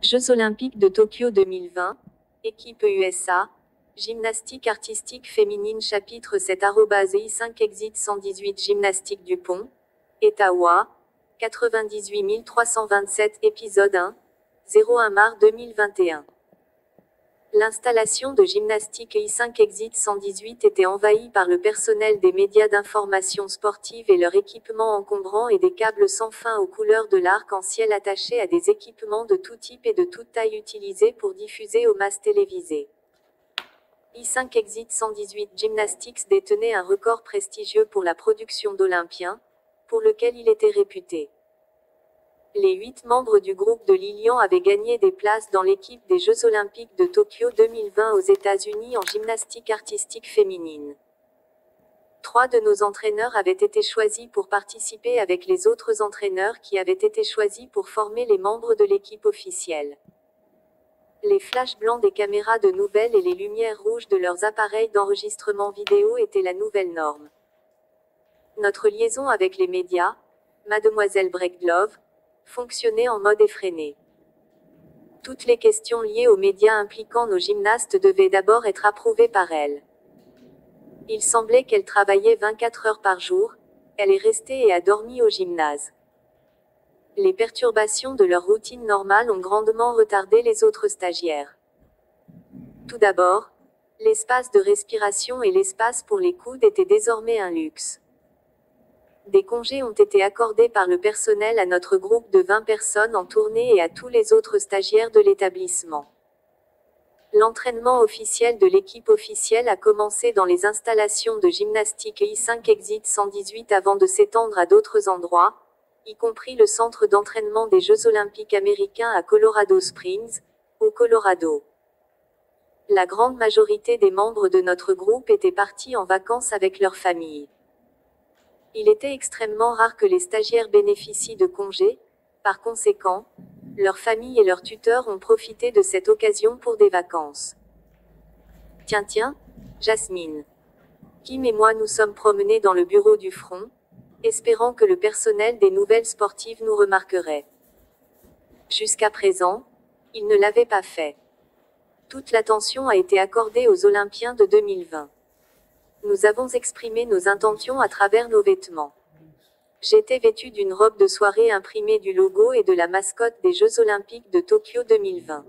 Jeux olympiques de Tokyo 2020, équipe USA, gymnastique artistique féminine chapitre 7 I5 exit 118 gymnastique Dupont, Etawa, 98 327 épisode 1, 01 mars 2021. L'installation de gymnastique I5 Exit 118 était envahie par le personnel des médias d'information sportive et leur équipement encombrant et des câbles sans fin aux couleurs de l'arc-en-ciel attachés à des équipements de tout type et de toute taille utilisés pour diffuser aux masses télévisées. I5 Exit 118 Gymnastics détenait un record prestigieux pour la production d'Olympiens, pour lequel il était réputé. Les 8 membres du groupe de Lilian avaient gagné des places dans l'équipe des Jeux olympiques de Tokyo 2020 aux États-Unis en gymnastique artistique féminine. 3 de nos entraîneurs avaient été choisis pour participer avec les autres entraîneurs qui avaient été choisis pour former les membres de l'équipe officielle. Les flashs blancs des caméras de nouvelles et les lumières rouges de leurs appareils d'enregistrement vidéo étaient la nouvelle norme. Notre liaison avec les médias, Mademoiselle Breakglove, fonctionnait en mode effréné. Toutes les questions liées aux médias impliquant nos gymnastes devaient d'abord être approuvées par elle. Il semblait qu'elle travaillait 24 heures par jour, elle est restée et a dormi au gymnase. Les perturbations de leur routine normale ont grandement retardé les autres stagiaires. Tout d'abord, l'espace de respiration et l'espace pour les coudes étaient désormais un luxe. Des congés ont été accordés par le personnel à notre groupe de 20 personnes en tournée et à tous les autres stagiaires de l'établissement. L'entraînement officiel de l'équipe officielle a commencé dans les installations de gymnastique I5 Exit 118 avant de s'étendre à d'autres endroits, y compris le centre d'entraînement des Jeux olympiques américains à Colorado Springs, au Colorado. La grande majorité des membres de notre groupe étaient partis en vacances avec leurs familles. Il était extrêmement rare que les stagiaires bénéficient de congés, par conséquent, leurs familles et leurs tuteurs ont profité de cette occasion pour des vacances. Tiens, Jasmine. Kim et moi nous sommes promenés dans le bureau du front, espérant que le personnel des nouvelles sportives nous remarquerait. Jusqu'à présent, il ne l'avait pas fait. Toute l'attention a été accordée aux Olympiens de 2020. Nous avons exprimé nos intentions à travers nos vêtements. J'étais vêtue d'une robe de soirée imprimée du logo et de la mascotte des Jeux olympiques de Tokyo 2020.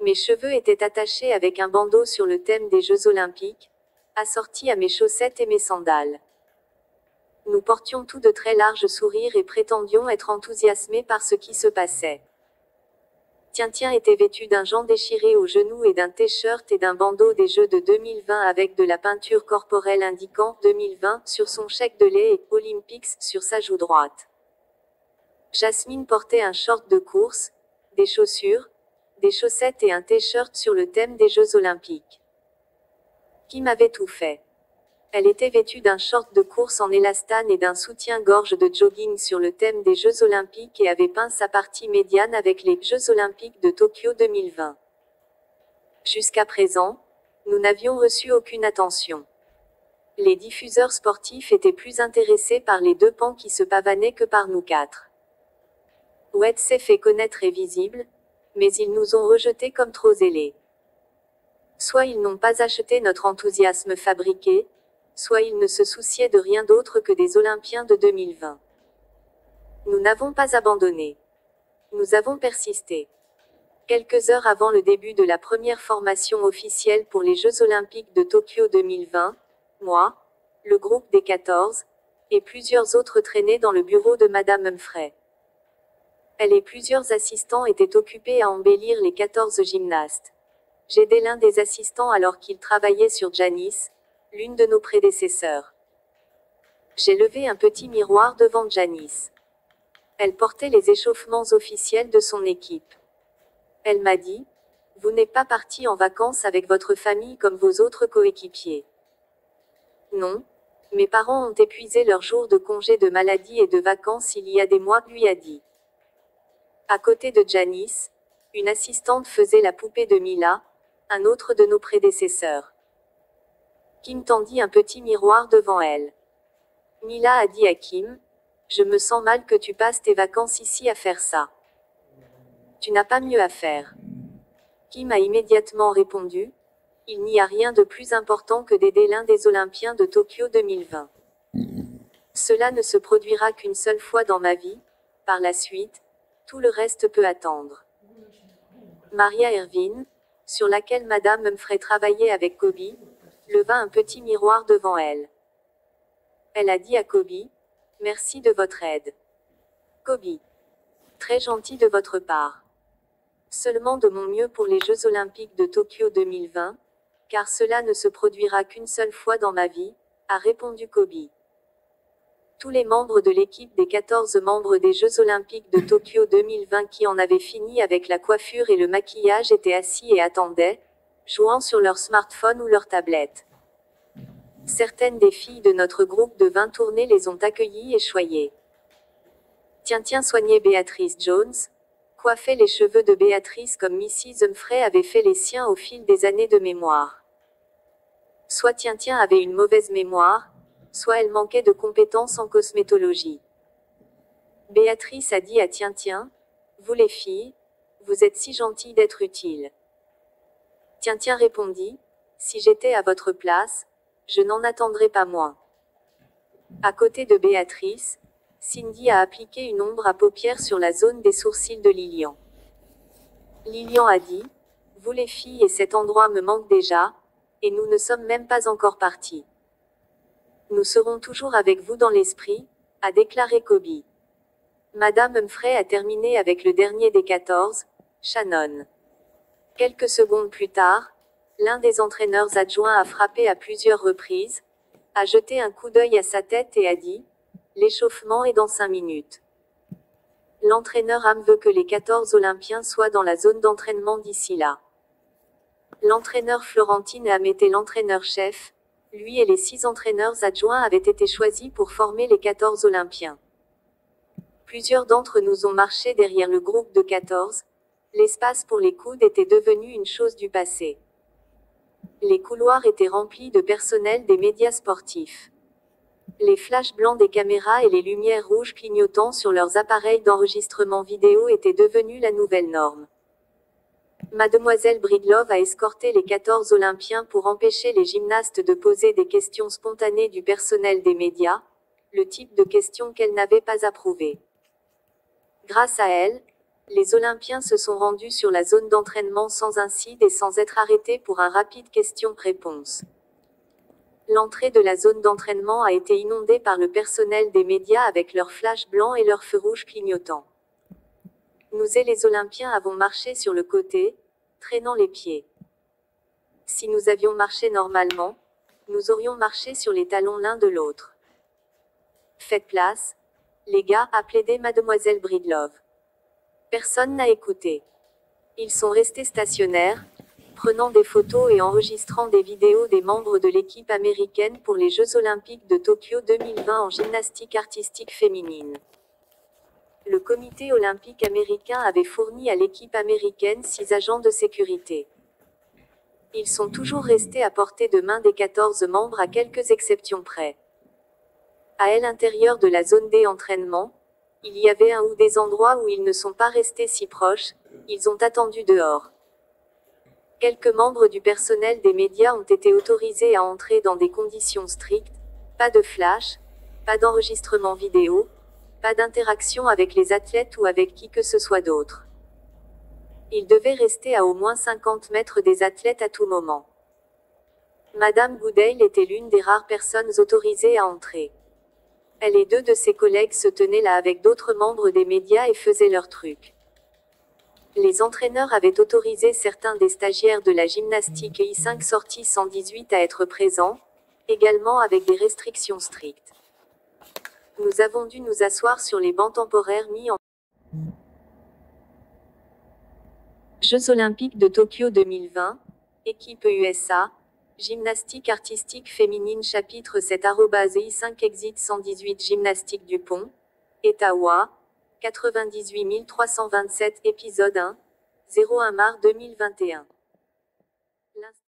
Mes cheveux étaient attachés avec un bandeau sur le thème des Jeux olympiques, assorti à mes chaussettes et mes sandales. Nous portions tous de très larges sourires et prétendions être enthousiasmés par ce qui se passait. Tien était vêtu d'un jean déchiré aux genoux et d'un t-shirt et d'un bandeau des Jeux de 2020 avec de la peinture corporelle indiquant 2020 sur son chèque de lait et Olympics sur sa joue droite. Jasmine portait un short de course, des chaussures, des chaussettes et un t-shirt sur le thème des Jeux olympiques. Kim avait tout fait. Elle était vêtue d'un short de course en élastane et d'un soutien-gorge de jogging sur le thème des Jeux olympiques et avait peint sa partie médiane avec les Jeux olympiques de Tokyo 2020. Jusqu'à présent, nous n'avions reçu aucune attention. Les diffuseurs sportifs étaient plus intéressés par les 2 pans qui se pavanaient que par nous 4. Oued s'est fait connaître et visible, mais ils nous ont rejetés comme trop zélés. Soit ils n'ont pas acheté notre enthousiasme fabriqué, soit ils ne se souciaient de rien d'autre que des Olympiens de 2020. Nous n'avons pas abandonné. Nous avons persisté. Quelques heures avant le début de la première formation officielle pour les Jeux olympiques de Tokyo 2020, moi, le groupe des 14, et plusieurs autres traînaient dans le bureau de Madame Humphrey. Elle et plusieurs assistants étaient occupés à embellir les 14 gymnastes. J'aidais l'un des assistants alors qu'il travaillait sur Janice, l'une de nos prédécesseurs. J'ai levé un petit miroir devant Janice. Elle portait les échauffements officiels de son équipe. Elle m'a dit, « Vous n'êtes pas parti en vacances avec votre famille comme vos autres coéquipiers. » Non, mes parents ont épuisé leurs jours de congé de maladie et de vacances il y a des mois, lui a dit. À côté de Janice, une assistante faisait la poupée de Mila, un autre de nos prédécesseurs. Kim tendit un petit miroir devant elle. Mila a dit à Kim, Je me sens mal que tu passes tes vacances ici à faire ça. Tu n'as pas mieux à faire. Kim a immédiatement répondu, il n'y a rien de plus important que d'aider l'un des Olympiens de Tokyo 2020. Cela ne se produira qu'une seule fois dans ma vie. Par la suite, tout le reste peut attendre. Maria Ervin, sur laquelle Madame Humphrey travaillait avec Kobe, leva un petit miroir devant elle. Elle a dit à Kobe, merci de votre aide. Kobe. Très gentil de votre part. Seulement de mon mieux pour les Jeux Olympiques de Tokyo 2020, car cela ne se produira qu'une seule fois dans ma vie, a répondu Kobe. Tous les membres de l'équipe des 14 membres des Jeux Olympiques de Tokyo 2020 qui en avaient fini avec la coiffure et le maquillage étaient assis et attendaient, jouant sur leur smartphone ou leur tablette. Certaines des filles de notre groupe de 20 tournées les ont accueillies et choyées. Tiens soigner Béatrice Jones, coiffer les cheveux de Béatrice comme Mrs. Humphrey avait fait les siens au fil des années de mémoire. Soit Tiens avait une mauvaise mémoire, soit elle manquait de compétences en cosmétologie. Béatrice a dit à Tiens, vous les filles, vous êtes si gentilles d'être utiles. Tiens répondit, si j'étais à votre place, je n'en attendrais pas moins. À côté de Béatrice, Cindy a appliqué une ombre à paupières sur la zone des sourcils de Lilian. Lilian a dit, vous les filles et cet endroit me manque déjà, et nous ne sommes même pas encore partis. Nous serons toujours avec vous dans l'esprit, a déclaré Kobe. Madame Humphrey a terminé avec le dernier des 14, Shannon. Quelques secondes plus tard, l'un des entraîneurs adjoints a frappé à plusieurs reprises, a jeté un coup d'œil à sa tête et a dit, l'échauffement est dans 5 minutes. L'entraîneur Am veut que les 14 Olympiens soient dans la zone d'entraînement d'ici là. L'entraîneur Florentine Am était l'entraîneur-chef, lui et les 6 entraîneurs adjoints avaient été choisis pour former les 14 Olympiens. Plusieurs d'entre nous ont marché derrière le groupe de 14, l'espace pour les coudes était devenu une chose du passé. Les couloirs étaient remplis de personnel des médias sportifs. Les flashs blancs des caméras et les lumières rouges clignotant sur leurs appareils d'enregistrement vidéo étaient devenus la nouvelle norme. Mademoiselle Breedlove a escorté les 14 Olympiens pour empêcher les gymnastes de poser des questions spontanées du personnel des médias, le type de questions qu'elle n'avait pas approuvées. Grâce à elle, les Olympiens se sont rendus sur la zone d'entraînement sans incide et sans être arrêtés pour un rapide question-réponse. L'entrée de la zone d'entraînement a été inondée par le personnel des médias avec leurs flashs blancs et leurs feux rouges clignotants. Nous et les Olympiens avons marché sur le côté, traînant les pieds. Si nous avions marché normalement, nous aurions marché sur les talons l'un de l'autre. Faites place, les gars, a plaidé Mademoiselle Breedlove. Personne n'a écouté. Ils sont restés stationnaires, prenant des photos et enregistrant des vidéos des membres de l'équipe américaine pour les Jeux Olympiques de Tokyo 2020 en gymnastique artistique féminine. Le comité olympique américain avait fourni à l'équipe américaine 6 agents de sécurité. Ils sont toujours restés à portée de main des 14 membres à quelques exceptions près. À l'intérieur de la zone d'entraînement, il y avait un ou des endroits où ils ne sont pas restés si proches, ils ont attendu dehors. Quelques membres du personnel des médias ont été autorisés à entrer dans des conditions strictes, pas de flash, pas d'enregistrement vidéo, pas d'interaction avec les athlètes ou avec qui que ce soit d'autre. Ils devaient rester à au moins 50 mètres des athlètes à tout moment. Madame Goodale était l'une des rares personnes autorisées à entrer. Elle et 2 de ses collègues se tenaient là avec d'autres membres des médias et faisaient leur truc. Les entraîneurs avaient autorisé certains des stagiaires de la gymnastique I5 sortie 118 à être présents, également avec des restrictions strictes. Nous avons dû nous asseoir sur les bancs temporaires mis en Jeux Olympiques de Tokyo 2020, équipe USA, gymnastique artistique féminine chapitre 7 @I5 Exit 118 Gymnastique Dupont, Etawa, 98 327 épisode 1, 01 mars 2021.